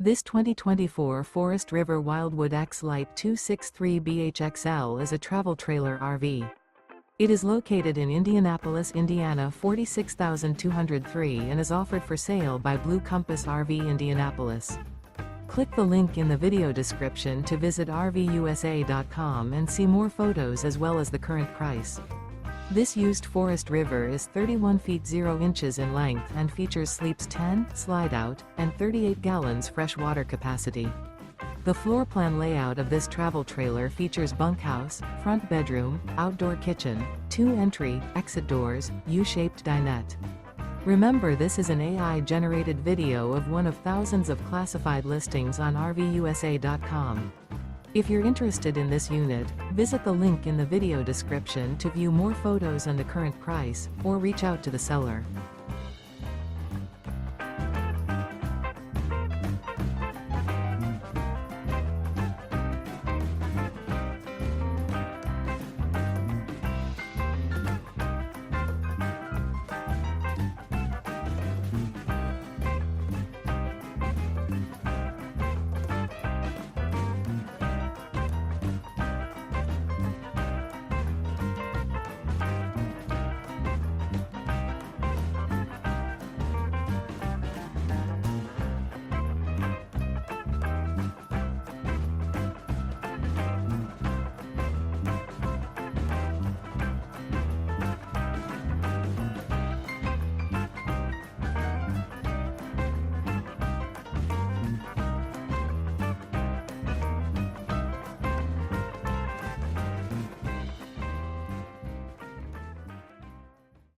This 2024 Forest River Wildwood X-Lite 263BHXL is a travel trailer RV. It is located in Indianapolis, Indiana 46203 and is offered for sale by Blue Compass RV Indianapolis. Click the link in the video description to visit RVUSA.com and see more photos as well as the current price. This used Forest River is 31 feet 0 inches in length and features sleeps 10, Slideout, and 38 gallons fresh water capacity. The floor plan layout of this travel trailer features bunkhouse, front bedroom, outdoor kitchen, 2 entry, exit doors, U-shaped dinette. Remember, this is an AI-generated video of one of thousands of classified listings on RVUSA.com. If you're interested in this unit, visit the link in the video description to view more photos and the current price, or reach out to the seller.